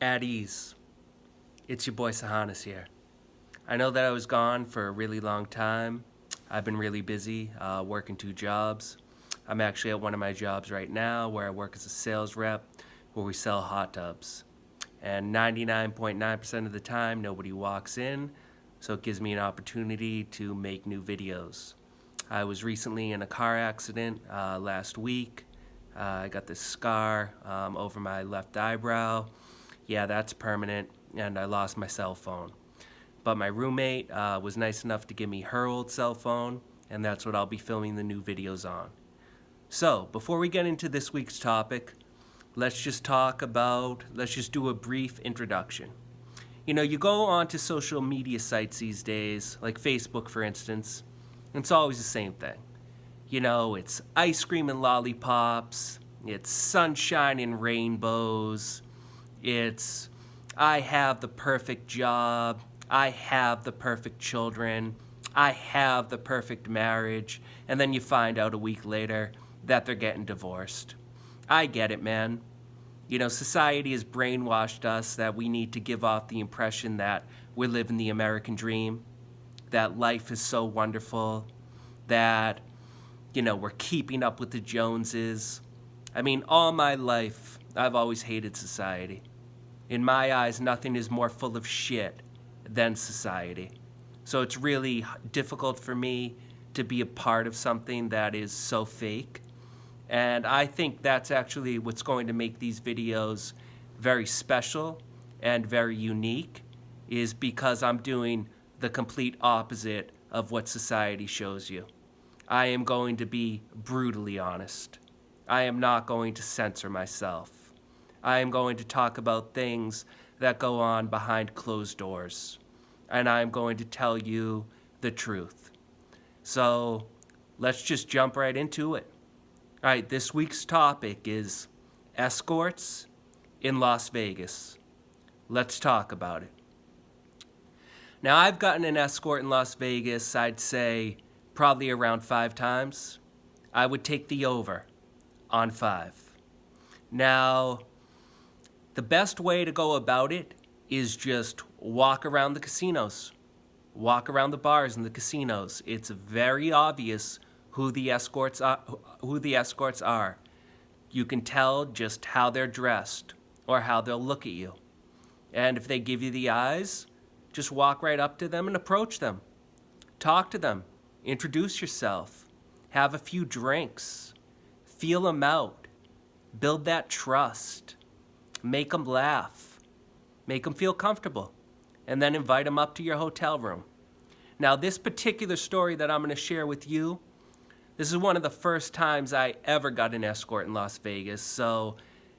At ease. It's your boy Sarhanis here. I know that I was gone for a really long time. I've been really busy working 2 jobs. I'm actually at one of my jobs right now where I work as a sales rep where we sell hot tubs. And 99.9% of the time, nobody walks in, so it gives me an opportunity to make new videos. I was recently in a car accident last week. I got this scar over my left eyebrow. Yeah, that's permanent, and I lost my cell phone. But my roommate was nice enough to give me her old cell phone, and that's what I'll be filming the new videos on. So, before we get into this week's topic, let's just do a brief introduction. You know, you go onto social media sites these days, like Facebook for instance, and it's always the same thing. You know, it's ice cream and lollipops, it's sunshine and rainbows, it's I have the perfect job, I have the perfect children, I have the perfect marriage, and then you find out a week later that they're getting divorced. I get it, man. You know, society has brainwashed us that we need to give off the impression that we're living the American dream, that life is so wonderful, that, you know, we're keeping up with the Joneses. I mean, all my life, I've always hated society. In my eyes, nothing is more full of shit than society. So it's really difficult for me to be a part of something that is so fake. And I think that's actually what's going to make these videos very special and very unique, is because I'm doing the complete opposite of what society shows you. I am going to be brutally honest. I am not going to censor myself. I am going to talk about things that go on behind closed doors. And I am going to tell you the truth. So let's just jump right into it. All right, this week's topic is escorts in Las Vegas. Let's talk about it. Now, I've gotten an escort in Las Vegas, I'd say probably around 5 times. I would take the over on 5. Now, the best way to go about it is just walk around the casinos. Walk around the bars and the casinos. It's very obvious who the escorts are. You can tell just how they're dressed or how they'll look at you. And if they give you the eyes, just walk right up to them and approach them. Talk to them. Introduce yourself. Have a few drinks. Feel them out. Build that trust. Make them laugh. Make them feel comfortable. And then invite them up to your hotel room. Now, this particular story that I'm going to share with you, this is one of the first times I ever got an escort in Las Vegas. So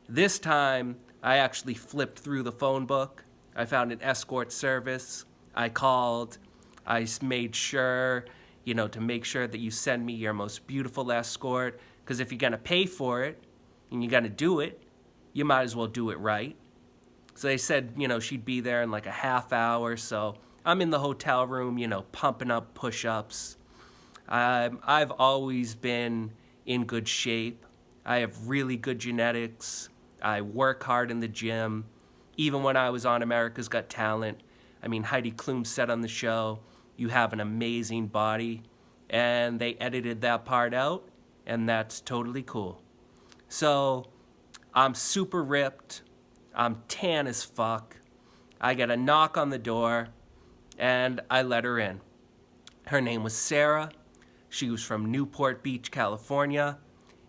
this time, I actually flipped through the phone book. I found an escort service. I called. I made sure, to make sure that you send me your most beautiful escort. Because if you're going to pay for it and you're going to do it, you might as well do it right. So they said, she'd be there in like a half hour. So I'm in the hotel room, pumping up push-ups. I've always been in good shape. I have really good genetics. I work hard in the gym. Even when I was on America's Got Talent, Heidi Klum said on the show, you have an amazing body. And they edited that part out, and that's totally cool. So I'm super ripped. I'm tan as fuck. I get a knock on the door, and I let her in. Her name was Sarah. She was from Newport Beach, California,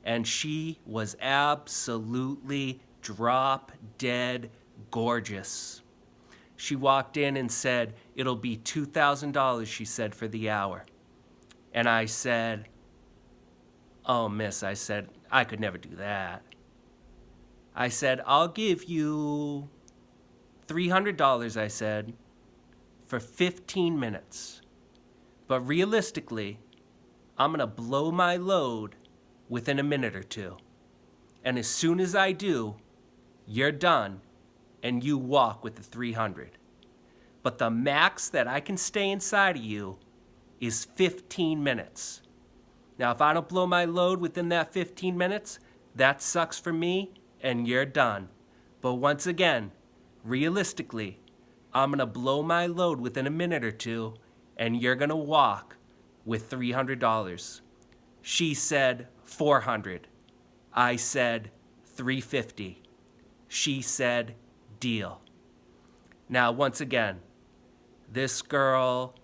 and she was absolutely drop-dead gorgeous. She walked in and said, "It'll be $2,000, she said, for the hour." And I said, "Oh, miss," I said, "I could never do that." I said, "I'll give you $300, I said, for 15 minutes. But realistically, I'm going to blow my load within a minute or two. And as soon as I do, you're done and you walk with the 300. But the max that I can stay inside of you is 15 minutes. Now, if I don't blow my load within that 15 minutes, that sucks for me and you're done. But once again, realistically, I'm going to blow my load within a minute or two, and you're going to walk with $300. She said $400. I said $350. She said deal. Now, once again, this girl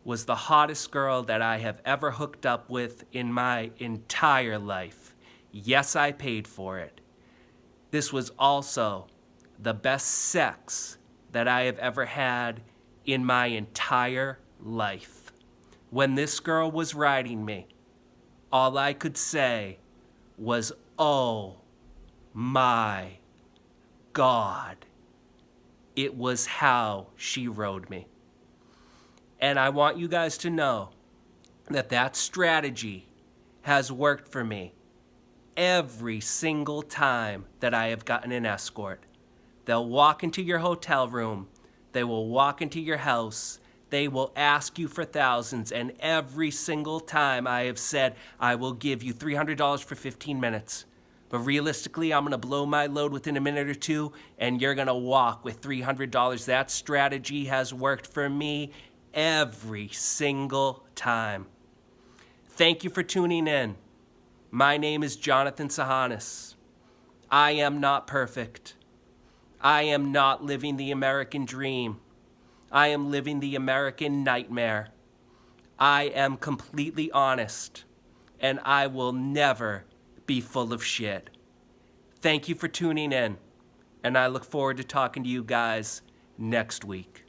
was the hottest girl that I have ever hooked up with in my entire life. Yes, I paid for it. This was also the best sex that I have ever had in my entire life. When this girl was riding me, all I could say was, oh my God. It was how she rode me. And I want you guys to know that that strategy has worked for me every single time that I have gotten an escort. They'll walk into your hotel room. They will walk into your house. They will ask you for thousands. And every single time I have said, I will give you $300 for 15 minutes. But realistically, I'm going to blow my load within a minute or two, and you're going to walk with $300. That strategy has worked for me every single time. Thank you for tuning in. My name is Jonathan Sarhanis. I am not perfect. I am not living the American dream. I am living the American nightmare. I am completely honest, and I will never be full of shit. Thank you for tuning in, and I look forward to talking to you guys next week.